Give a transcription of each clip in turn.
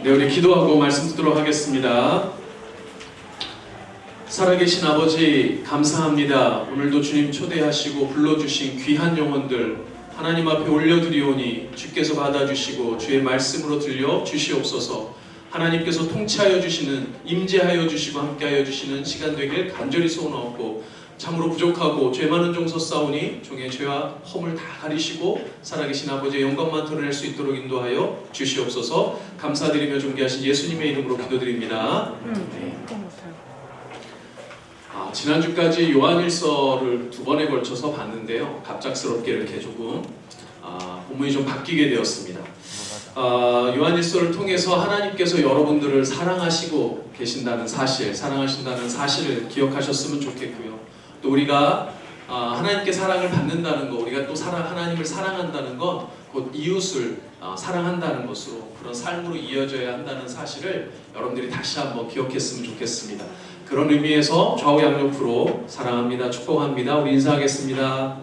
네, 우리 기도하고 말씀 듣도록 하겠습니다. 살아계신 아버지 감사합니다. 오늘도 주님 초대하시고 불러주신 귀한 영혼들 하나님 앞에 올려드리오니 주께서 받아주시고 주의 말씀으로 들려 주시옵소서. 하나님께서 통치하여 주시는, 임재하여 주시고 함께하여 주시는 시간 되길 간절히 소원하옵고, 참으로 부족하고 죄 많은 종서 싸우니 종의 죄와 허물 다 가리시고 살아계신 아버지의 영광만 드러낼 수 있도록 인도하여 주시옵소서. 감사드리며 존귀하신 예수님의 이름으로 기도드립니다. 네. 지난주까지 요한일서를 2번에 걸쳐서 봤는데요, 갑작스럽게 이렇게 조금 본문이 좀 바뀌게 되었습니다. 요한일서를 통해서 하나님께서 여러분들을 사랑하시고 계신다는 사실, 사랑하신다는 사실을 기억하셨으면 좋겠고요. 또 우리가 하나님께 사랑을 받는다는 것, 우리가 또 하나님을 사랑한다는 것, 곧 이웃을 사랑한다는 것으로 그런 삶으로 이어져야 한다는 사실을 여러분들이 다시 한번 기억했으면 좋겠습니다. 그런 의미에서 좌우 양옆으로 사랑합니다, 축복합니다, 우리 인사하겠습니다.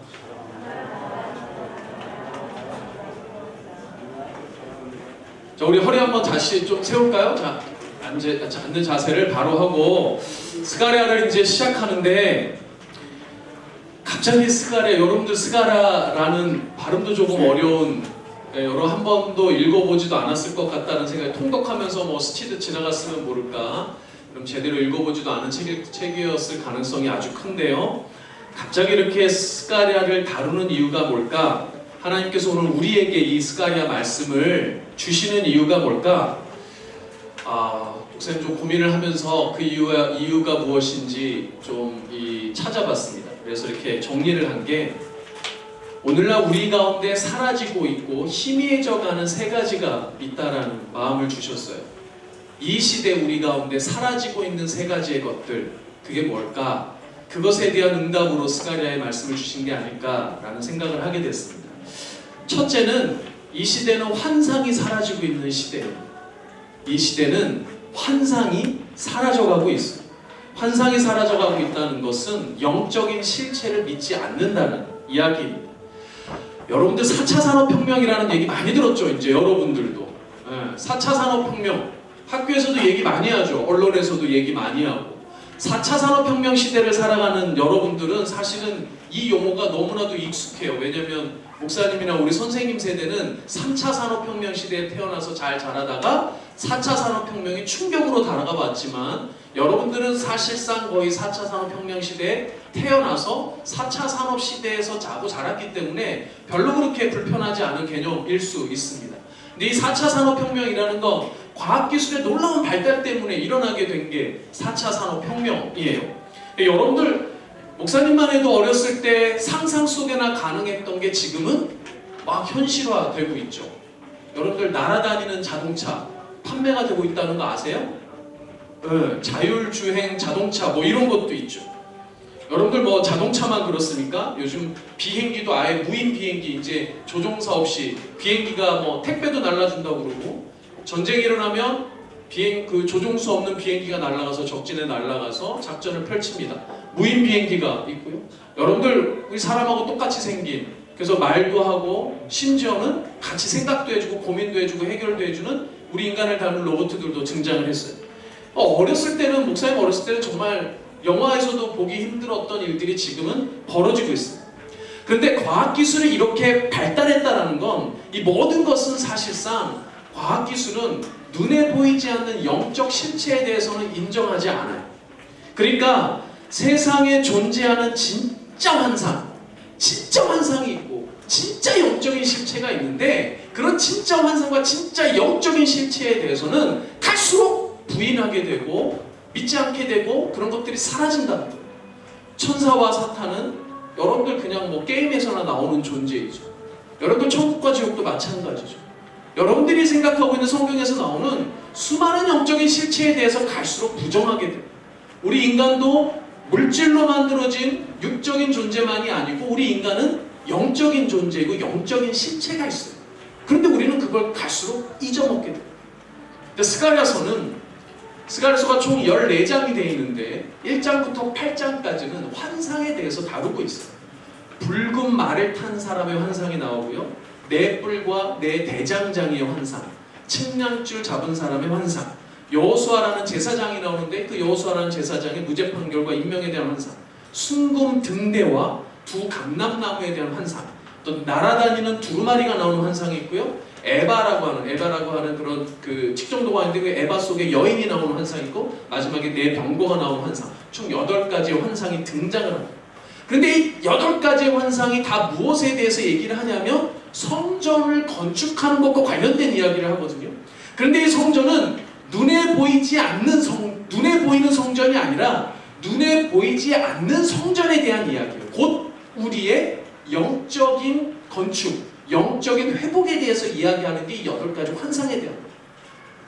자, 우리 허리 한번 다시 좀 세울까요? 자, 앉는 자세를 바로 하고 스가랴를 이제 시작하는데, 갑자기 스가랴, 여러분들 스가랴라는 발음도 조금 어려운, 여러 한 번도 읽어보지도 않았을 것 같다는 생각이, 통독하면서 뭐 스치듯 지나갔으면 모를까, 그럼 제대로 읽어보지도 않은 책이었을 가능성이 아주 큰데요, 갑자기 이렇게 스가랴를 다루는 이유가 뭘까? 하나님께서 오늘 우리에게 이 스가랴 말씀을 주시는 이유가 뭘까? 목사님 좀 고민을 하면서 그 이유가 무엇인지 좀 찾아봤습니다. 그래서 이렇게 정리를 한 게, 오늘날 우리 가운데 사라지고 있고 희미해져가는 3가지가 있다라는 마음을 주셨어요. 이 시대 우리 가운데 사라지고 있는 3가지의 것들, 그게 뭘까? 그것에 대한 응답으로 스가랴의 말씀을 주신 게 아닐까라는 생각을 하게 됐습니다. 첫째는, 이 시대는 환상이 사라지고 있는 시대예요. 이 시대는 환상이 사라져가고 있어요. 환상이 사라져가고 있다는 것은 영적인 실체를 믿지 않는다는 이야기입니다. 여러분들 4차 산업혁명이라는 얘기 많이 들었죠? 이제 여러분들도 4차 산업혁명, 학교에서도 얘기 많이 하죠. 언론에서도 얘기 많이 하고. 4차 산업혁명 시대를 살아가는 여러분들은 사실은 이 용어가 너무나도 익숙해요. 왜냐면 목사님이나 우리 선생님 세대는 3차 산업혁명 시대에 태어나서 잘 자라다가 4차 산업혁명이 충격으로 다가가 봤지만, 여러분들은 사실상 거의 4차 산업혁명 시대에 태어나서 4차 산업 시대에서 자랐기 때문에 별로 그렇게 불편하지 않은 개념일 수 있습니다. 근데 이 4차 산업혁명이라는 건 과학기술의 놀라운 발달 때문에 일어나게 된 게 4차 산업혁명이에요. 여러분들, 목사님만 해도 어렸을 때 상상 속에나 가능했던 게 지금은 막 현실화되고 있죠. 여러분들, 날아다니는 자동차 판매가 되고 있다는 거 아세요? 자율주행 자동차 뭐 이런 것도 있죠. 여러분들 뭐 자동차만 그렇습니까? 요즘 비행기도 아예 무인 비행기, 이제 조종사 없이 비행기가 뭐 택배도 날라준다고 그러고, 전쟁이 일어나면 조종수 없는 비행기가 날아가서 적진에 날아가서 작전을 펼칩니다. 무인 비행기가 있고요. 여러분들, 우리 사람하고 똑같이 생긴, 그래서 말도 하고 심지어는 같이 생각도 해주고 고민도 해주고 해결도 해주는 우리 인간을 닮은 로봇들도 등장을 했어요. 어렸을 때는, 목사님 어렸을 때는 정말 영화에서도 보기 힘들었던 일들이 지금은 벌어지고 있습니다. 그런데 과학기술이 이렇게 발달했다는 건, 이 모든 것은 사실상 과학기술은 눈에 보이지 않는 영적 실체에 대해서는 인정하지 않아요. 그러니까 세상에 존재하는 진짜 환상이 있고 진짜 영적인 실체가 있는데, 그런 진짜 환상과 진짜 영적인 실체에 대해서는 갈수록 부인하게 되고 믿지 않게 되고 그런 것들이 사라진다는 거예요. 천사와 사탄은 여러분들 그냥 뭐 게임에서나 나오는 존재이죠. 여러분들 천국과 지옥도 마찬가지죠. 여러분들이 생각하고 있는 성경에서 나오는 수많은 영적인 실체에 대해서 갈수록 부정하게 돼요. 우리 인간도 물질로 만들어진 육적인 존재만이 아니고, 우리 인간은 영적인 존재이고 영적인 실체가 있어요. 그런데 우리는 그걸 갈수록 잊어먹게 돼요. 근데 스가랴서가 총 14장이 되어 있는데 1장부터 8장까지는 환상에 대해서 다루고 있어요. 붉은 말을 탄 사람의 환상이 나오고요, 네 뿔과 네 대장장이의 환상, 측량줄 잡은 사람의 환상, 여호수아라는 제사장이 나오는데 그 여호수아라는 제사장의 무죄 판결과 임명에 대한 환상, 순금 등대와 두 감람나무에 대한 환상, 또 날아다니는 두루마리가 나오는 환상이 있고요. 에바라고 하는 그런 그 측정도가 있는데 그 에바 속에 여인이 나오는 환상이 있고, 마지막에 네 병거가 나오는 환상, 총 8가지의 환상이 등장을 합니다. 그런데 이 8가지의 환상이 다 무엇에 대해서 얘기를 하냐면 성전을 건축하는 것과 관련된 이야기를 하거든요. 그런데 이 성전은 눈에 보이는 성전이 아니라 눈에 보이지 않는 성전에 대한 이야기예요. 곧 우리의 영적인 건축, 영적인 회복에 대해서 이야기하는 게 이 8가지 환상에 대한 거예요.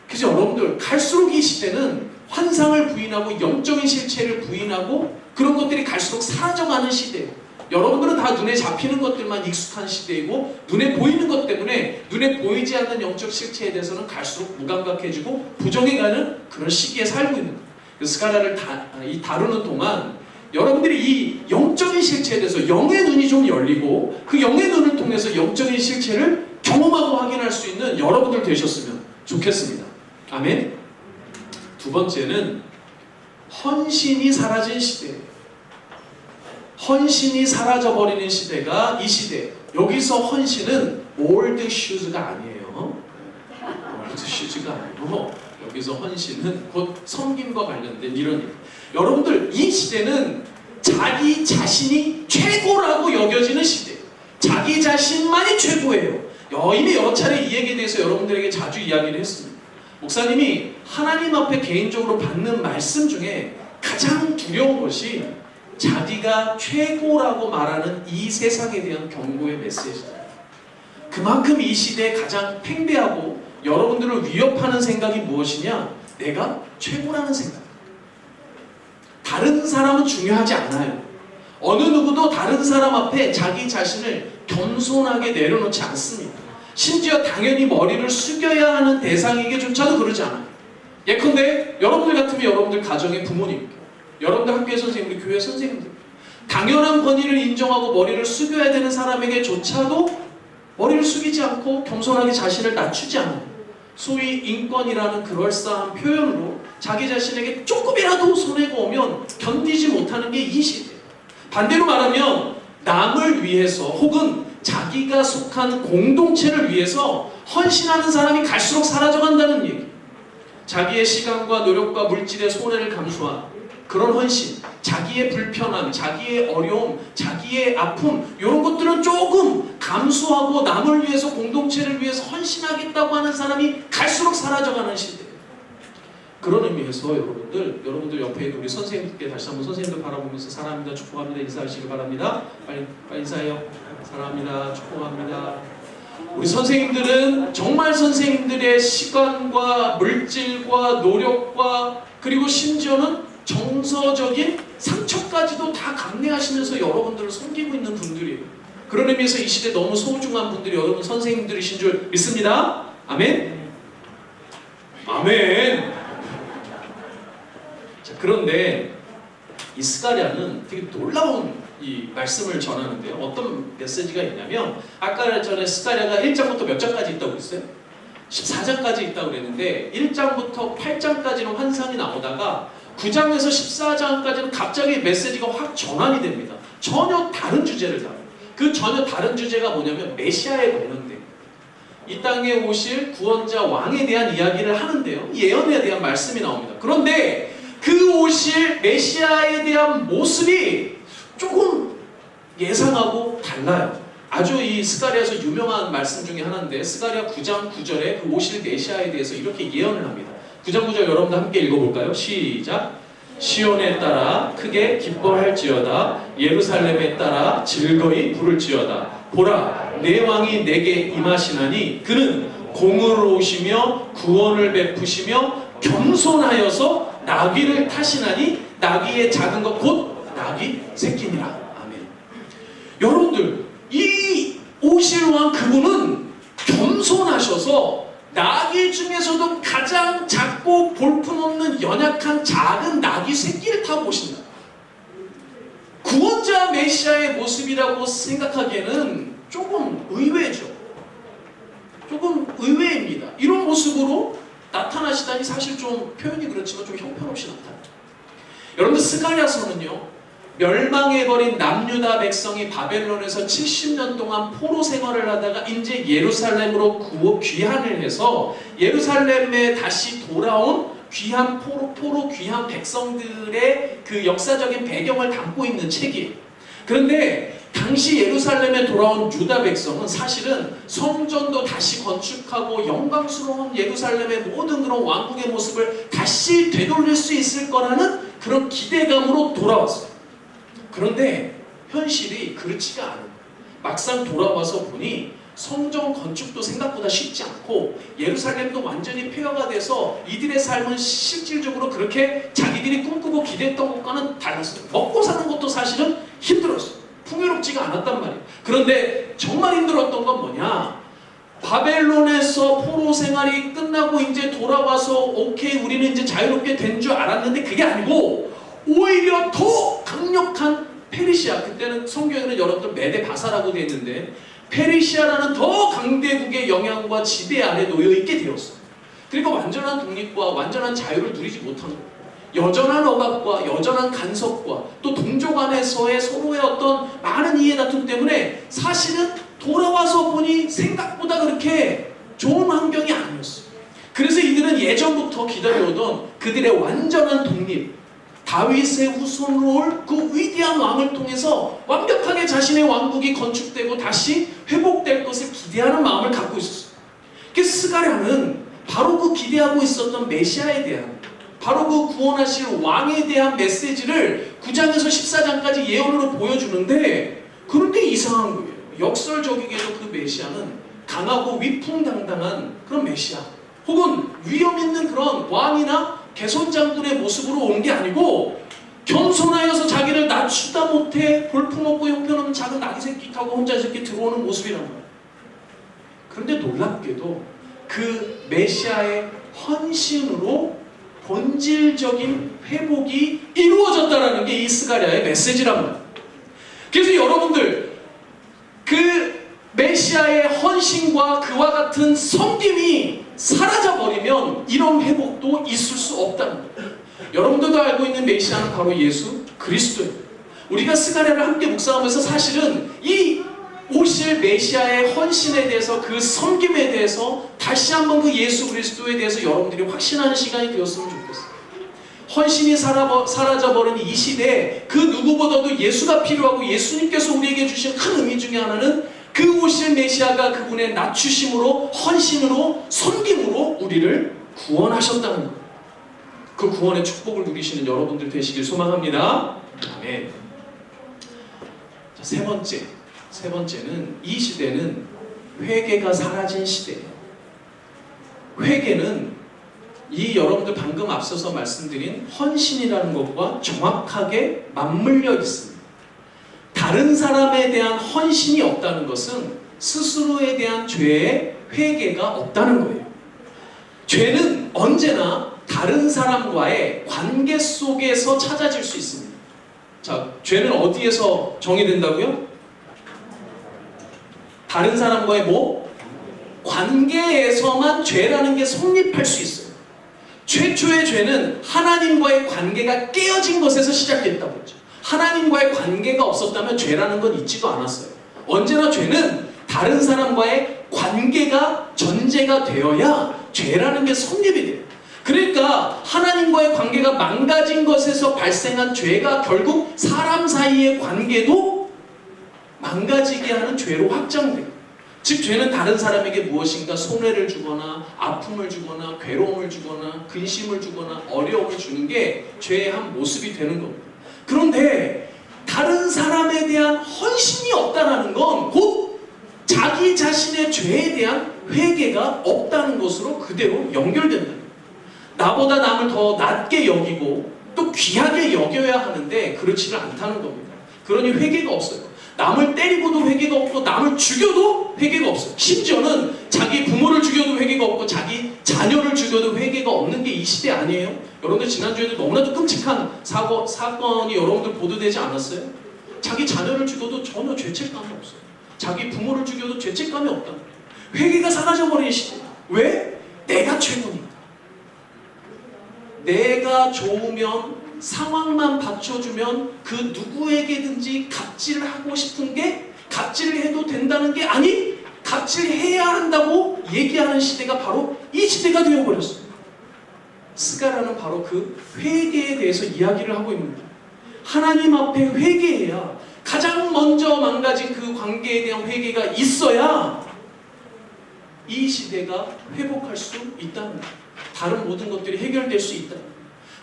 그래서 여러분들 갈수록 이 시대는 환상을 부인하고 영적인 실체를 부인하고 그런 것들이 갈수록 사라져가는 시대예요. 여러분들은 다 눈에 잡히는 것들만 익숙한 시대이고 눈에 보이는 것 때문에 눈에 보이지 않는 영적 실체에 대해서는 갈수록 무감각해지고 부정해가는 그런 시기에 살고 있는 거예요. 스가랴를 다루는 동안 여러분들이 이 영적인 실체에 대해서 영의 눈이 좀 열리고 그 영의 눈을 통해서 영적인 실체를 경험하고 확인할 수 있는 여러분들 되셨으면 좋겠습니다. 아멘. 두 번째는 헌신이 사라진 시대예요. 헌신이 사라져버리는 시대가 이 시대. 여기서 헌신은 올드 슈즈가 아니에요. 올드 슈즈가 아니고 여기서 헌신은 곧 섬김과 관련된 이런 일. 여러분들 이 시대는 자기 자신이 최고라고 여겨지는 시대예요. 자기 자신만이 최고예요. 이미 여러 차례 이 얘기에 대해서 여러분들에게 자주 이야기를 했습니다. 목사님이 하나님 앞에 개인적으로 받는 말씀 중에 가장 두려운 것이 자기가 최고라고 말하는 이 세상에 대한 경고의 메시지입니다. 그만큼 이 시대에 가장 팽배하고 여러분들을 위협하는 생각이 무엇이냐? 내가 최고라는 생각. 다른 사람은 중요하지 않아요. 어느 누구도 다른 사람 앞에 자기 자신을 겸손하게 내려놓지 않습니다. 심지어 당연히 머리를 숙여야 하는 대상에게조차도 그러지 않아요. 예컨대 여러분들 같으면 여러분들 가정의 부모님, 여러분들 학교의 선생님, 우리 교회 선생님들, 당연한 권위를 인정하고 머리를 숙여야 되는 사람에게조차도 머리를 숙이지 않고 겸손하게 자신을 낮추지 않아요. 소위 인권이라는 그럴싸한 표현으로 자기 자신에게 조금이라도 손해가 오면 견디지 못하는 게 이 시대예요. 반대로 말하면 남을 위해서 혹은 자기가 속한 공동체를 위해서 헌신하는 사람이 갈수록 사라져간다는 얘기. 자기의 시간과 노력과 물질의 손해를 감수한 그런 헌신, 자기의 불편함, 자기의 어려움, 자기의 아픔, 이런 것들은 조금 감수하고 남을 위해서 공동체를 위해서 헌신하겠다고 하는 사람이 갈수록 사라져가는 시대예요. 그런 의미에서 여러분들 옆에 있는 우리 선생님들께 다시 한번 선생님들 바라보면서 사랑합니다, 축복합니다 인사하시길 바랍니다. 빨리 인사해요. 사랑합니다, 축복합니다. 우리 선생님들은 정말 선생님들의 시간과 물질과 노력과 그리고 심지어는 정서적인 상처까지도 다 감내하시면서 여러분들을 섬기고 있는 분들이에요. 그런 의미에서 이 시대 너무 소중한 분들이 여러분 선생님들이신 줄 믿습니다. 아멘? 아멘. 자, 그런데 이 스가랴는 되게 놀라운 이 말씀을 전하는데요. 어떤 메시지가 있냐면 아까 전에 스가랴가 1장부터 몇 장까지 있다고 그랬어요? 14장까지 있다고 그랬는데 1장부터 8장까지는 환상이 나오다가 9장에서 14장까지는 갑자기 메시지가 확 전환이 됩니다. 전혀 다른 주제를 다뤄요. 그 전혀 다른 주제가 뭐냐면 메시아에 관련된 이 땅에 오실 구원자 왕에 대한 이야기를 하는데요. 예언에 대한 말씀이 나옵니다. 그런데 그 오실 메시아에 대한 모습이 조금 예상하고 달라요. 아주 이 스가랴에서 유명한 말씀 중에 하나인데 스가랴 9장 9절에 그 오실 메시아에 대해서 이렇게 예언을 합니다. 9장 9절 여러분들 함께 읽어볼까요? 시작! 시온에 따라 크게 기뻐할지어다 예루살렘에 따라 즐거이 부를지어다 보라 내 왕이 내게 임하시나니 그는 공의로 오시며 구원을 베푸시며 겸손하여서 나귀를 타시나니 나귀의 작은 것 곧 나귀 새끼니라. 아멘. 여러분들 이 오실 왕 그분은 겸손하셔서 나귀 중에서도 가장 작고 볼품없는 연약한 작은 나귀 새끼를 타고 오신다. 구원자 메시아의 모습이라고 생각하기에는 조금 의외죠. 조금 의외입니다. 이런 모습으로 나타나시다니 사실 좀 표현이 그렇지만 좀 형편없이 나타나요. 여러분들 스가랴서는요, 멸망해버린 남유다 백성이 바벨론에서 70년 동안 포로 생활을 하다가 이제 예루살렘으로 귀환을 해서 예루살렘에 다시 돌아온 귀한 포로 귀한 백성들의 그 역사적인 배경을 담고 있는 책이에요. 그런데 당시 예루살렘에 돌아온 유다 백성은 사실은 성전도 다시 건축하고 영광스러운 예루살렘의 모든 그런 왕국의 모습을 다시 되돌릴 수 있을 거라는 그런 기대감으로 돌아왔어요. 그런데 현실이 그렇지가 않아요. 막상 돌아와서 보니 성전 건축도 생각보다 쉽지 않고 예루살렘도 완전히 폐허가 돼서 이들의 삶은 실질적으로 그렇게 자기들이 꿈꾸고 기대했던 것과는 달랐어요. 먹고 사는 것도 사실은 힘들었어요. 풍요롭지가 않았단 말이에요. 그런데 정말 힘들었던 건 뭐냐? 바벨론에서 포로 생활이 끝나고 이제 돌아와서 오케이 우리는 이제 자유롭게 된 줄 알았는데 그게 아니고 오히려 더 강력한 페르시아, 그때는 성경에는 여러분들 메데바사라고 되어 있는데 페르시아라는 더 강대국의 영향과 지배 아래 놓여 있게 되었어요. 그러니까 완전한 독립과 완전한 자유를 누리지 못하는 거예요. 여전한 억압과 여전한 간섭과 또 동족 안에서의 서로의 어떤 많은 이해 다툼 때문에 사실은 돌아와서 보니 생각보다 그렇게 좋은 환경이 아니었어요. 그래서 이들은 예전부터 기다려오던 그들의 완전한 독립, 다윗의 후손으로 올 그 위대한 왕을 통해서 완벽하게 자신의 왕국이 건축되고 다시 회복될 것을 기대하는 마음을 갖고 있었어요. 그래서 스가랴는 바로 그 기대하고 있었던 메시아에 대한, 바로 그 구원하실 왕에 대한 메시지를 9장에서 14장까지 예언으로 보여주는데, 그런데 이상한 거예요. 역설적이게도 그 메시아는 강하고 위풍당당한 그런 메시아, 혹은 위험 있는 그런 왕이나 개선장군의 모습으로 온 게 아니고 겸손하여서 자기를 낮추다 못해 볼품없고 형편없는 작은 아기 새끼 타고 혼자 이렇게 들어오는 모습이란 거예요. 그런데 놀랍게도 그 메시아의 헌신으로 본질적인 회복이 이루어졌다는 게 이 스가랴의 메시지란 말이에요. 그래서 여러분들, 그 메시아의 헌신과 그와 같은 섬김이 사라져버리면 이런 회복도 있을 수 없다는 거예요. 여러분들도 알고 있는 메시아는 바로 예수 그리스도예요. 우리가 스가랴를 함께 묵상하면서 사실은 이 오실 메시아의 헌신에 대해서, 그 섬김에 대해서 다시 한번 그 예수 그리스도에 대해서 여러분들이 확신하는 시간이 되었으면 좋겠어요. 헌신이 사라져버린 이 시대에 그 누구보다도 예수가 필요하고, 예수님께서 우리에게 주신 큰 의미 중에 하나는 그 오실 메시아가 그분의 낮추심으로, 헌신으로, 섬김으로 우리를 구원하셨다는 것. 그 구원의 축복을 누리시는 여러분들 되시길 소망합니다. 아멘. 자, 세 번째는 이 시대는 회개가 사라진 시대예요. 회개는 이 여러분들 방금 앞서서 말씀드린 헌신이라는 것과 정확하게 맞물려 있습니다. 다른 사람에 대한 헌신이 없다는 것은 스스로에 대한 죄의 회개가 없다는 거예요. 죄는 언제나 다른 사람과의 관계 속에서 찾아질 수 있습니다. 자, 죄는 어디에서 정의된다고요? 다른 사람과의 관계에서만 죄라는 게 성립할 수 있어요. 최초의 죄는 하나님과의 관계가 깨어진 것에서 시작됐다고 했죠. 하나님과의 관계가 없었다면 죄라는 건 있지도 않았어요. 언제나 죄는 다른 사람과의 관계가 전제가 되어야 죄라는 게 성립이 돼요. 그러니까 하나님과의 관계가 망가진 것에서 발생한 죄가 결국 사람 사이의 관계도 망가지게 하는 죄로 확장돼요. 즉, 죄는 다른 사람에게 무엇인가 손해를 주거나 아픔을 주거나 괴로움을 주거나 근심을 주거나 어려움을 주는 게 죄의 한 모습이 되는 겁니다. 그런데 다른 사람에 대한 헌신이 없다는 건 곧 자기 자신의 죄에 대한 회개가 없다는 것으로 그대로 연결된다. 나보다 남을 더 낮게 여기고 또 귀하게 여겨야 하는데 그렇지를 않다는 겁니다. 그러니 회개가 없어요. 남을 때리고도 회개가 없고, 남을 죽여도 회개가 없어요. 심지어는 자기 부모를 죽여도 회개가 없고, 자기 자녀를 죽여도 회개가 없는 게 이 시대 아니에요? 여러분들 지난주에도 너무나도 끔찍한 사건이 여러분들 보도되지 않았어요? 자기 자녀를 죽여도 전혀 죄책감이 없어요. 자기 부모를 죽여도 죄책감이 없다. 회개가 사라져버린 시대. 왜? 내가 최고니까. 내가 좋으면 상황만 받쳐주면 그 누구에게든지 갑질을 하고 싶은 게 갑질을 해도 된다는 게 아니 갑질해야 한다고 얘기하는 시대가 바로 이 시대가 되어버렸어요. 스가랴는 바로 그 회개에 대해서 이야기를 하고 있는 거예요. 하나님 앞에 회개해야 가장 먼저 망가진 그 관계에 대한 회개가 있어야 이 시대가 회복할 수 있다는 거예요. 다른 모든 것들이 해결될 수 있다.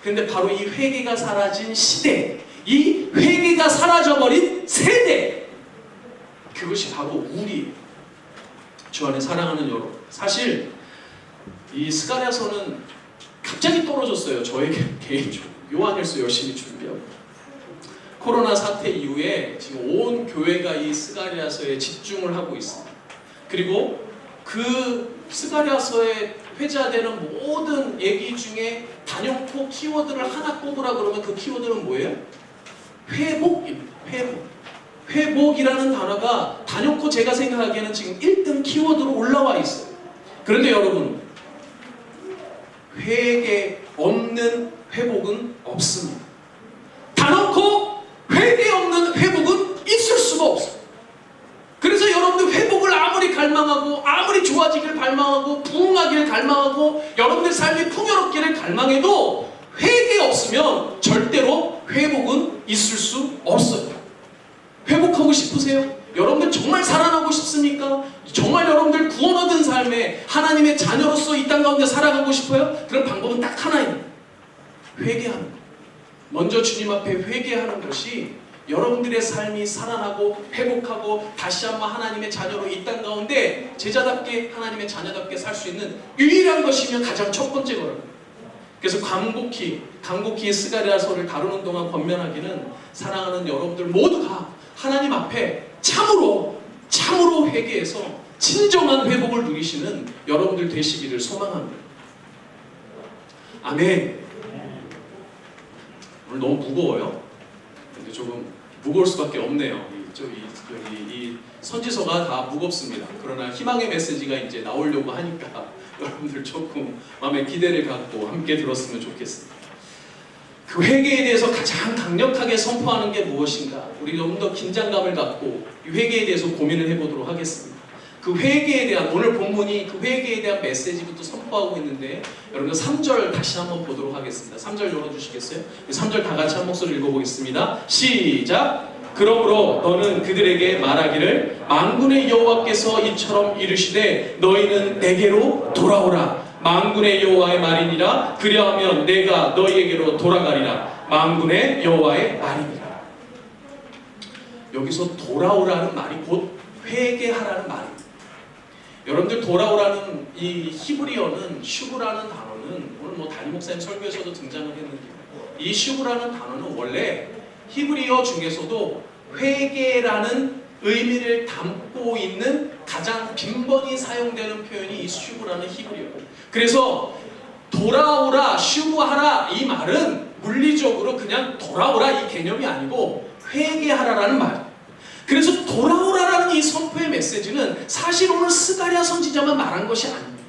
그런데 바로 이 회개가 사라진 시대, 이 회개가 사라져버린 세대, 그것이 바로 우리 주 안에 사랑하는 여러분. 사실 이 스가랴서는 갑자기 떨어졌어요. 저에게 개인적으로 요한일서 열심히 준비하고 코로나 사태 이후에 지금 온 교회가 이 스가랴서에 집중을 하고 있습니다. 그리고 그 스가랴서에 회자되는 모든 얘기 중에 단연코 키워드를 하나 꼽으라 그러면 그 키워드는 뭐예요? 회복입니다. 회복. 회복이라는 단어가 단연코 제가 생각하기에는 지금 1등 키워드로 올라와 있어요. 그런데 여러분, 회개 없는 회복은 없습니다. 단연코 회개 없는 회복은 있을 수가 없어요. 그래서 여러분들 회복을 아무리 갈망하고 아무리 좋아지길 갈망하고 부흥하기를 갈망하고 여러분들 삶이 풍요롭기를 갈망해도 회개 없으면 절대로 회복은 있을 수 없어요. 회복하고 싶으세요? 여러분들 정말 살아나고 싶습니까? 정말 여러분들 구원 얻은 삶에 하나님의 자녀로서 이 땅 가운데 살아가고 싶어요? 그런 방법은 딱 하나입니다. 회개하는 것. 먼저 주님 앞에 회개하는 것이 여러분들의 삶이 살아나고 회복하고 다시 한번 하나님의 자녀로 이 땅 가운데 제자답게 하나님의 자녀답게 살 수 있는 유일한 것이며 가장 첫 번째 거라고. 그래서 간곡히 스가랴서를 다루는 동안 권면하기는 사랑하는 여러분들 모두가 하나님 앞에 참으로 회개해서 진정한 회복을 누리시는 여러분들 되시기를 소망합니다. 아멘. 오늘 너무 무거워요. 근데 조금 무거울 수밖에 없네요. 이 선지서가 다 무겁습니다. 그러나 희망의 메시지가 이제 나오려고 하니까 여러분들 조금 마음에 기대를 갖고 함께 들었으면 좋겠습니다. 그 회개에 대해서 가장 강력하게 선포하는 게 무엇인가? 우리 좀 더 긴장감을 갖고 이 회개에 대해서 고민을 해보도록 하겠습니다. 그 회개에 대한 오늘 본문이 그 회개에 대한 메시지부터 선포하고 있는데 여러분들 3절 다시 한번 보도록 하겠습니다. 3절 열어주시겠어요? 3절 다 같이 한 목소리 읽어보겠습니다. 시작! 그러므로 너는 그들에게 말하기를 만군의 여호와께서 이처럼 이르시되 너희는 내게로 돌아오라. 만군의 여호와의 말이니라. 그리하면 내가 너희에게로 돌아가리라. 만군의 여호와의 말이니라. 여기서 돌아오라는 말이 곧 회개하라는 말입니다. 여러분들 돌아오라는 이 히브리어는 슈브라는 단어는 오늘 뭐 담임 목사님 설교에서도 등장을 했는데 이 슈브라는 단어는 원래 히브리어 중에서도 회개라는 의미를 담고 있는 가장 빈번히 사용되는 표현이 이 슈브라는 히브리어예요. 그래서 돌아오라, 슈브하라 이 말은 물리적으로 그냥 돌아오라 이 개념이 아니고 회개하라라는 말이에요. 그래서 돌아오라라는 이 선포의 메시지는 사실 오늘 스가랴 선지자만 말한 것이 아닙니다.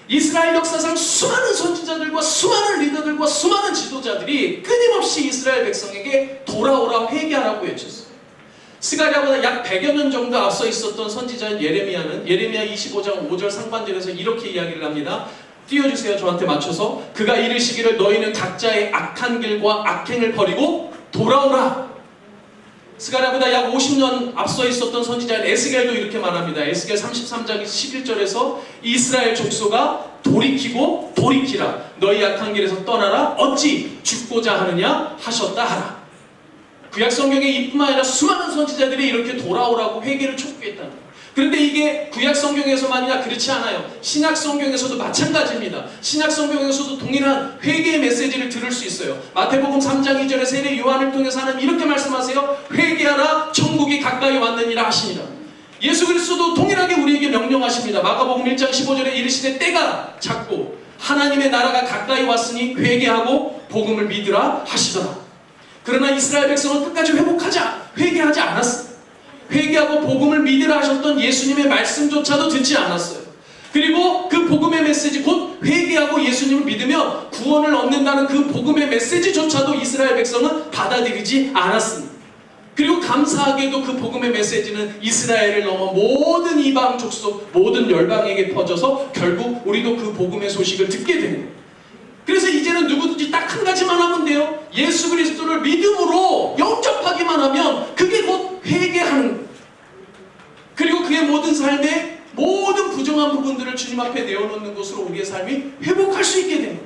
이스라엘 역사상 수많은 선지자들과 수많은 리더들과 수많은 지도자들이 끊임없이 이스라엘 백성에게 돌아오라 회개하라고 외쳤어요. 스가랴보다 약 100여 년 정도 앞서 있었던 선지자인 예레미야는 예레미야 25장 5절 상반절에서 이렇게 이야기를 합니다. 띄워주세요. 저한테 맞춰서. 그가 이르시기를 너희는 각자의 악한 길과 악행을 버리고 돌아오라. 스가랴보다 약 50년 앞서 있었던 선지자인 에스겔도 이렇게 말합니다. 에스겔 33장 11절에서 이스라엘 족속아 돌이키고 돌이키라. 너희 악한 길에서 떠나라. 어찌 죽고자 하느냐 하셨다 하라. 구약 성경에 이뿐만 아니라 수많은 선지자들이 이렇게 돌아오라고 회개를 촉구했다는 거예요. 그런데 이게 구약 성경에서만이나 그렇지 않아요. 신약 성경에서도 마찬가지입니다. 신약 성경에서도 동일한 회개의 메시지를 들을 수 있어요. 마태복음 3장 2절에 세례 요한을 통해서 하나님 이렇게 말씀하세요. 회개하라 천국이 가까이 왔느니라 하시니라. 예수 그리스도도 동일하게 우리에게 명령하십니다. 마가복음 1장 15절에 이르시되 때가 찼고 하나님의 나라가 가까이 왔으니 회개하고 복음을 믿으라 하시더라. 그러나 이스라엘 백성은 끝까지 회개하지 않았어요. 회개하고 복음을 믿으라 하셨던 예수님의 말씀조차도 듣지 않았어요. 그리고 그 복음의 메시지, 곧 회개하고 예수님을 믿으면 구원을 얻는다는 그 복음의 메시지조차도 이스라엘 백성은 받아들이지 않았습니다. 그리고 감사하게도 그 복음의 메시지는 이스라엘을 넘어 모든 이방 족속, 모든 열방에게 퍼져서 결국 우리도 그 복음의 소식을 듣게 됩니다. 그래서 이제는 누구든지 딱 한 가지만 하면 돼요. 예수 그리스도를 믿음으로 영접하기만 하면 그게 곧 회개하는 거예요. 그리고 그의 모든 삶에 모든 부정한 부분들을 주님 앞에 내어놓는 것으로 우리의 삶이 회복할 수 있게 됩니다.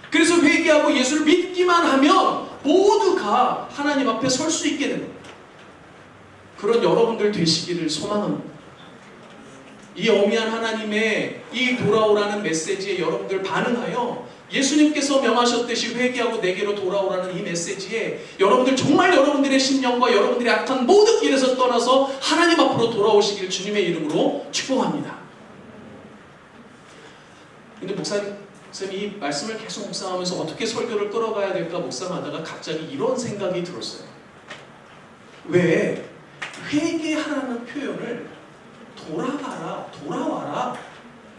그래서 회개하고 예수를 믿기만 하면 모두가 하나님 앞에 설 수 있게 됩니다. 그런 여러분들 되시기를 소망합니다. 이 어미한 하나님의 이 돌아오라는 메시지에 여러분들 반응하여 예수님께서 명하셨듯이 회개하고 내게로 돌아오라는 이 메시지에 여러분들 정말 여러분들의 심령과 여러분들의 악한 모든 길에서 떠나서 하나님 앞으로 돌아오시길 주님의 이름으로 축복합니다. 근데 목사님 이 말씀을 계속 묵상하면서 어떻게 설교를 끌어가야 될까 묵상하다가 갑자기 이런 생각이 들었어요. 왜 회개하라는 표현을 돌아가라, 돌아와라,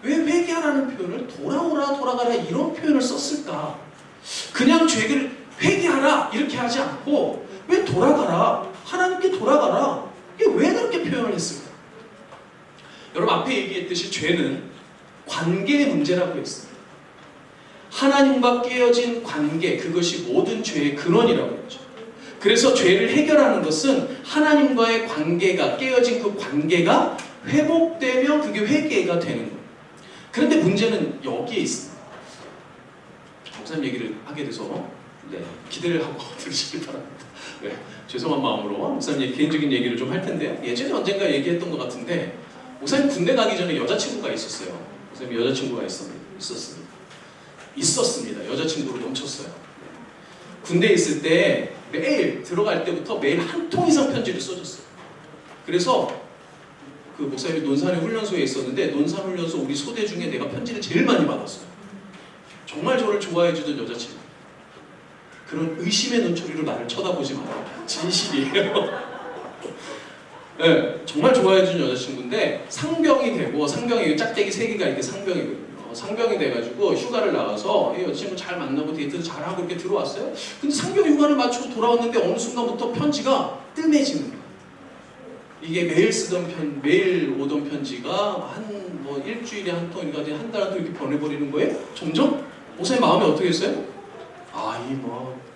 왜 회개하라는 표현을 돌아오라, 돌아가라 이런 표현을 썼을까? 그냥 죄를 회개하라 이렇게 하지 않고 왜 돌아가라, 하나님께 돌아가라, 이게 왜 그렇게 표현을 했을까? 여러분 앞에 얘기했듯이 죄는 관계의 문제라고 했습니다. 하나님과 깨어진 관계, 그것이 모든 죄의 근원이라고 했죠. 그래서 죄를 해결하는 것은 하나님과의 관계가, 깨어진 그 관계가 회복되면 그게 회개가 되는 거예요. 그런데 문제는 여기에 있습니다. 목사님 얘기를 하게 돼서 기대를 하고 들으시길 바랍니다. 죄송한 마음으로 목사님 개인적인 얘기를 좀 할 텐데요. 예전에 언젠가 얘기했던 것 같은데 목사님 군대 가기 전에 여자친구가 있었어요. 목사님 여자친구가 있었습니다. 여자친구로 멈췄어요. 군대에 있을 때 매일 들어갈 때부터 매일 한 통 이상 편지를 써줬어요. 그래서 그 목사님이 논산의 훈련소에 있었는데 논산 훈련소 우리 소대 중에 내가 편지를 제일 많이 받았어요. 정말 저를 좋아해주던 여자친구. 그런 의심의 눈초리로 나를 쳐다보지 마라. 진실이에요. 네, 정말 좋아해주는 여자친구인데 상병이 되고, 상병이 짝대기 3개가 이렇게 상병이거든요. 상병이 돼가지고 휴가를 나가서 여자친구 잘 만나고 데이트도 잘하고 이렇게 들어왔어요. 근데 상병 휴가를 마치고 돌아왔는데 어느 순간부터 편지가 뜸해지는 거예요. 이게 매일 오던 편지가 뭐 일주일에 한 통, 한 달 한 통 이렇게 보내버리는 거예요. 점점 목사님 마음이 어떻게 됐어요?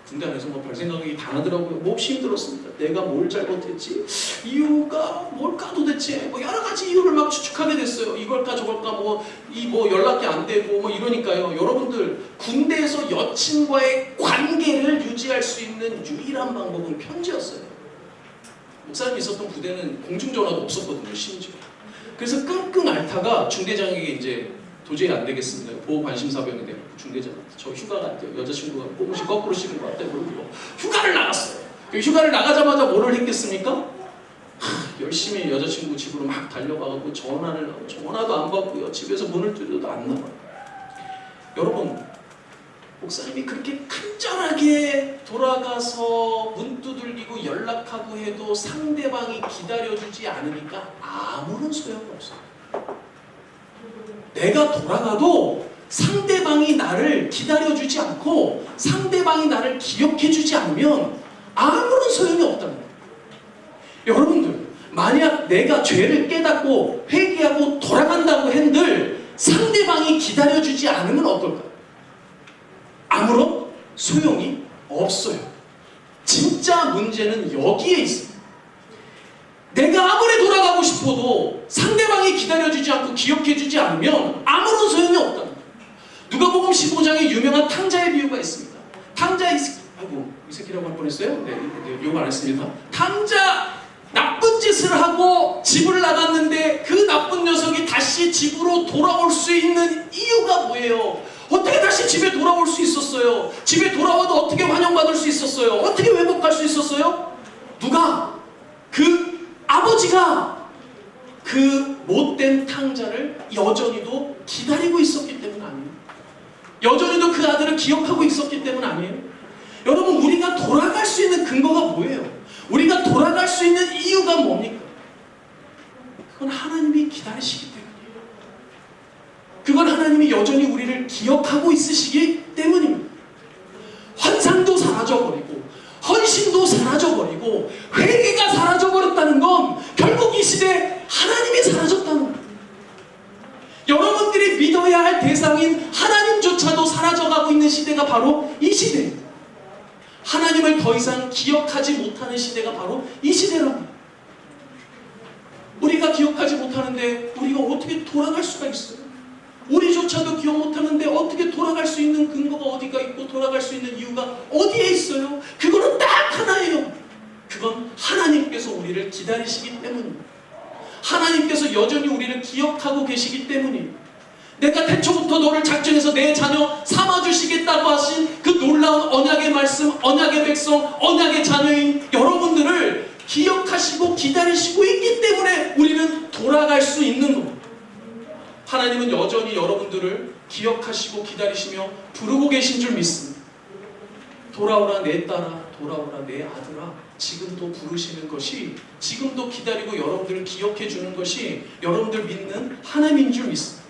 군대 안에서 별 생각이 다 나더라고요. 몹시 힘들었습니다. 내가 뭘 잘못했지? 이유가 뭘까 도대체? 여러 가지 이유를 막 추측하게 됐어요. 이걸까 저걸까 연락이 안 되고 이러니까요. 여러분들 군대에서 여친과의 관계를 유지할 수 있는 유일한 방법은 편지였어요. 목사님이 있었던 부대는 공중전화도 없었거든요, 심지어. 그래서 끙끙 앓다가 중대장에게 이제 도저히 안 되겠습니다. 보호관심사병이 되고 중대장한테 저 휴가 갈게요. 여자친구가 꽁무시 거꾸로 씌는 것 같아요. 그리고 휴가를 나갔어요. 휴가를 나가자마자 뭐를 했겠습니까? 열심히 여자친구 집으로 막 달려가고 전화를 하고 전화도 안 받고요. 집에서 문을 두드려도 안 나와요. 여러분, 목사님이 그렇게 간절하게 돌아가서 문 두들기고 연락하고 해도 상대방이 기다려주지 않으니까 아무런 소용이 없어요. 내가 돌아가도 상대방이 나를 기다려주지 않고 상대방이 나를 기억해주지 않으면 아무런 소용이 없다는 거예요. 여러분들, 만약 내가 죄를 깨닫고 회개하고 돌아간다고 한들 상대방이 기다려주지 않으면 어떨까요? 아무런 소용이 없어요. 진짜 문제는 여기에 있습니다. 내가 아무리 돌아가고 싶어도 상대방이 기다려주지 않고 기억해주지 않으면 아무런 소용이 없다는 거예요. 누가복음 15장에 유명한 탕자의 비유가 있습니다. 이 새끼라고 할 뻔했어요? 욕 안 했습니다. 탕자, 나쁜 짓을 하고 집을 나갔는데 그 나쁜 녀석이 다시 집으로 돌아올 수 있는 이유가 뭐예요? 어떻게 다시 집에 돌아올 수 있었어요? 집에 돌아와도 어떻게 환영받을 수 있었어요? 어떻게 회복할 수 있었어요? 누가? 그 아버지가 그 못된 탕자를 여전히도 기다리고 있었기 때문 아니에요? 여전히도 그 아들을 기억하고 있었기 때문 아니에요? 여러분, 우리가 돌아갈 수 있는 근거가 뭐예요? 우리가 돌아갈 수 있는 이유가 뭡니까? 그건 하나님이 기다리시기 때문이에요. 그건 하나님이 여전히 우리를 기억하고 있으시기 때문입니다. 환상도 사라져버리고 헌신도 사라져버리고 회개가 사라져버렸다는 건 결국 이 시대에 하나님이 사라졌다는 거예요. 여러분들이 믿어야 할 대상인 하나님조차도 사라져가고 있는 시대가 바로 이 시대입니다. 하나님을 더 이상 기억하지 못하는 시대가 바로 이 시대랍니다. 우리가 기억하지 못하는데 우리가 어떻게 돌아갈 수가 있어요? 우리조차도 기억 못하는데 어떻게 돌아갈 수 있는 근거가 어디가 있고 돌아갈 수 있는 이유가 어디에 있어요? 그거는 딱 하나예요. 그건 하나님께서 우리를 기다리시기 때문입니다. 하나님께서 여전히 우리를 기억하고 계시기 때문입니다. 내가 태초부터 너를 작정해서 내 자녀 삼아주시겠다고 하신 그 놀라운 언약의 말씀, 언약의 백성, 언약의 자녀인 여러분들을 기억하시고 기다리시고 있기 때문에 우리는 돌아갈 수 있는 겁니다. 하나님은 여전히 여러분들을 기억하시고 기다리시며 부르고 계신 줄 믿습니다. 돌아오라 내 딸아, 돌아오라 내 아들아. 지금도 부르시는 것이, 지금도 기다리고 여러분들을 기억해 주는 것이 여러분들 믿는 하나님인 줄 믿습니다.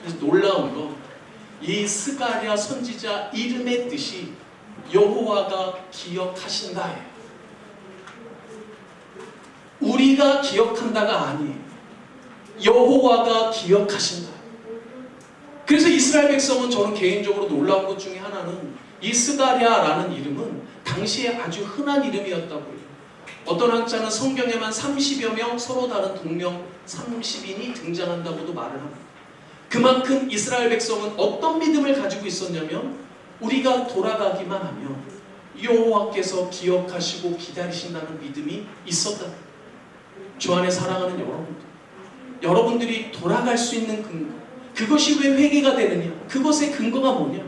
그래서 놀라운 건 이 스가랴 선지자 이름의 뜻이 여호와가 기억하신다예요. 우리가 기억한다가 아니에요. 여호와가 기억하신다. 그래서 이스라엘 백성은 저는 개인적으로 놀라운 것 중에 하나는 이 스가랴라는 이름은 당시에 아주 흔한 이름이었다고 해요. 어떤 학자는 성경에만 30여 명 서로 다른 동명 30인이 등장한다고도 말을 합니다. 그만큼 이스라엘 백성은 어떤 믿음을 가지고 있었냐면 우리가 돌아가기만 하면 여호와께서 기억하시고 기다리신다는 믿음이 있었다. 주 안에 사랑하는 여러분들이 돌아갈 수 있는 근거, 그것이 왜 회개가 되느냐? 그것의 근거가 뭐냐?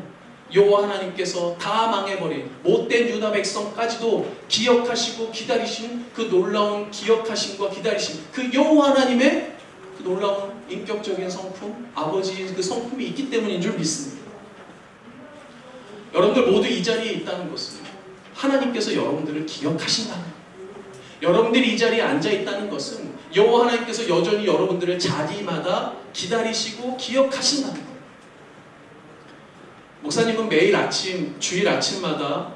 여호와 하나님께서 다 망해버린 못된 유다 백성까지도 기억하시고 기다리신 그 놀라운 기억하심과 기다리심, 그 여호와 하나님의 그 놀라운 인격적인 성품, 아버지의 그 성품이 있기 때문인 줄 믿습니다. 여러분들 모두 이 자리에 있다는 것은 하나님께서 여러분들을 기억하신다는 거예요. 여러분들이 이 자리에 앉아있다는 것은 여호와 하나님께서 여전히 여러분들을 자리마다 기다리시고 기억하신다는 거예요. 목사님은 매일 아침, 주일 아침마다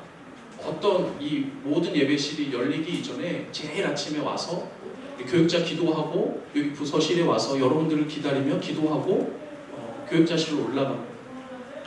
어떤 이 모든 예배실이 열리기 이전에 제일 아침에 와서 교육자 기도하고 여기 부서실에 와서 여러분들을 기다리며 기도하고 교육자실로 올라갑니다.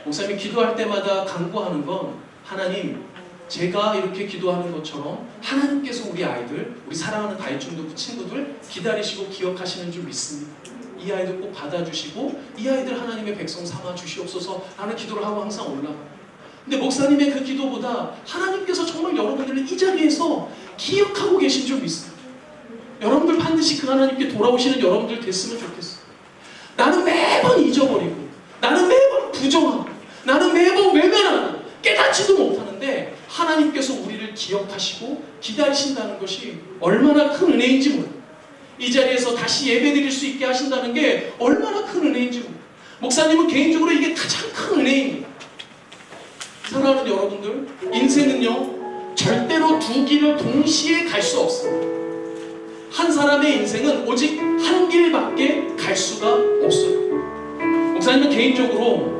목사님이 기도할 때마다 간구하는 건 하나님, 제가 이렇게 기도하는 것처럼 하나님께서 우리 아이들, 우리 사랑하는 가이충도 친구들 기다리시고 기억하시는 줄 믿습니다. 이 아이들 꼭 받아주시고 이 아이들 하나님의 백성 삼아 주시옵소서 라는 기도를 하고 항상 올라가요. 근데 목사님의 그 기도보다 하나님께서 정말 여러분들을 이 자리에서 기억하고 계신 줄 믿습니다. 여러분들 반드시 그 하나님께 돌아오시는 여러분들 됐으면 좋겠어요. 나는 매번 잊어버리고, 나는 매번 부정하고, 나는 매번 외면하고 깨닫지도 못하는데 하나님께서 우리를 기억하시고 기다리신다는 것이 얼마나 큰 은혜인지 몰라요. 이 자리에서 다시 예배드릴 수 있게 하신다는 게 얼마나 큰 은혜인지 몰라요. 목사님은 개인적으로 이게 가장 큰 은혜입니다. 사랑하는 여러분들, 인생은요 절대로 두 길을 동시에 갈 수 없습니다. 한 사람의 인생은 오직 한 길밖에 갈 수가 없어요. 목사님은 개인적으로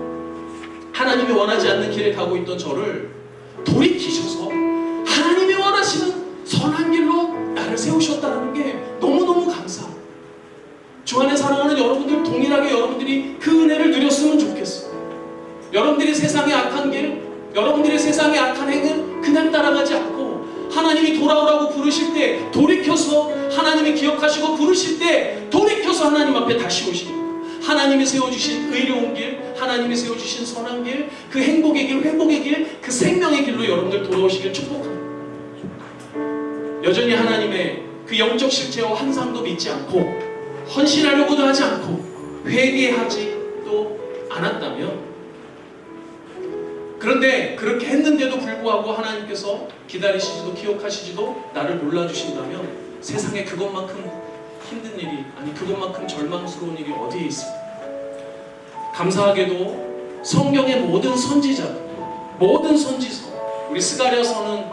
하나님이 원하지 않는 길에 가고 있던 저를 돌이키셔서 하나님이 원하시는 선한 길로 나를 세우셨다는 게 너무너무 감사합니다. 주 안에 사랑하는 여러분들 동일하게 여러분들이 그 은혜를 누렸으면 좋겠어요. 여러분들이 세상의 악한 길, 여러분들의 세상의 악한 행을 그냥 따라가지 않고 하나님이 돌아오라고 부르실 때 돌이켜서 하나님이 기억하시고 부르실 때 돌이켜서 하나님 앞에 다시 오시고 하나님이 세워주신 의로운 길, 하나님이 세워주신 선한 길, 그 행복의 길, 회복의 길, 그 생명의 길로 여러분들 돌아오시길 축복합니다. 여전히 하나님의 그 영적 실체와 환상도 믿지 않고 헌신하려고도 하지 않고 회개하지도 않았다면, 그런데 그렇게 했는데도 불구하고 하나님께서 기다리시지도 기억하시지도 나를 몰라주신다면 세상에 그것만큼 힘든 일이, 아니 그것만큼 절망스러운 일이 어디에 있습니까? 감사하게도 성경의 모든 선지자, 모든 선지서, 우리 스가랴서는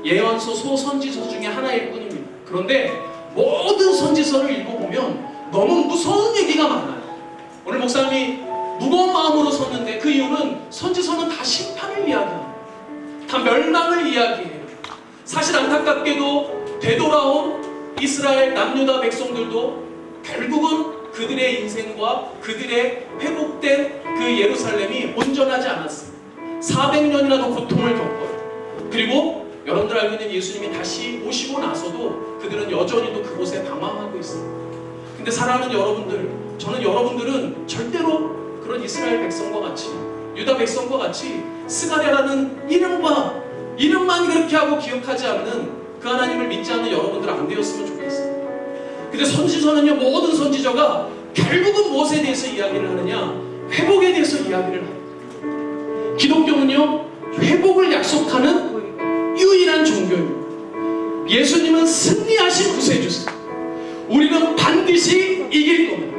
예언서, 소선지서 중에 하나일 뿐입니다. 그런데 모든 선지서를 읽어보면 너무 무서운 얘기가 많아요. 오늘 목사님이 무거운 마음으로 섰는데 그 이유는 선지서는 다 심판을 이야기합니다. 다 멸망을 이야기해요. 사실 안타깝게도 되돌아온 이스라엘 남유다 백성들도 결국은 그들의 인생과 그들의 회복된 그 예루살렘이 온전하지 않았습니다. 400년이나 더 고통을 겪어요. 그리고 여러분들 알고 있는 예수님이 다시 오시고 나서도 그들은 여전히도 그곳에 방황하고 있습니다. 근데 사랑하는 여러분들, 저는 여러분들은 절대로 그런 이스라엘 백성과 같이, 유다 백성과 같이 스가랴라는 이름만 그렇게 하고 기억하지 않는 그 하나님을 믿지 않는 여러분들 안 되었으면 좋겠어요. 근데 선지서는요, 모든 선지자가 결국은 무엇에 대해서 이야기를 하느냐? 회복에 대해서 이야기를 합니다. 기독교는요, 회복을 약속하는 유일한 종교입니다. 예수님은 승리하신 구세주세요. 우리는 반드시 이길 겁니다.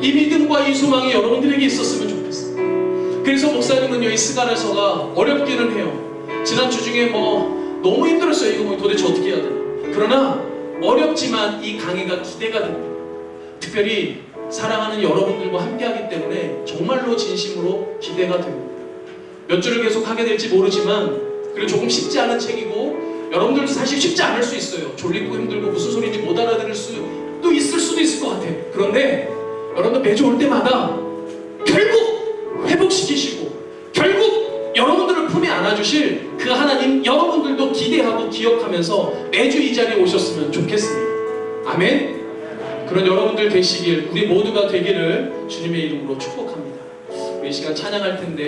이 믿음과 이 소망이 여러분들에게 있었으면 좋겠어요. 그래서 목사님은요, 이 스가랴서가 어렵기는 해요. 지난주 중에 너무 힘들었어요. 이거 도대체 어떻게 해야 되나. 그러나 어렵지만 이 강의가 기대가 됩니다. 특별히 사랑하는 여러분들과 함께하기 때문에 정말로 진심으로 기대가 됩니다. 몇 주를 계속 하게 될지 모르지만 그리고 조금 쉽지 않은 책이고 여러분들도 사실 쉽지 않을 수 있어요. 졸리고 힘들고 무슨 소리인지 못 알아들을 수도 있을 것 같아요. 그런데 여러분들 매주 올 때마다 결국 회복시키시고 결국 여러분들을 품에 안아주실 그 하나님 여러분들도 기대하고 기억하면서 매주 이 자리에 오셨으면 좋겠습니다. 아멘. 그런 여러분들 되시길, 우리 모두가 되기를 주님의 이름으로 축복합니다. 우리 이 시간 찬양할 텐데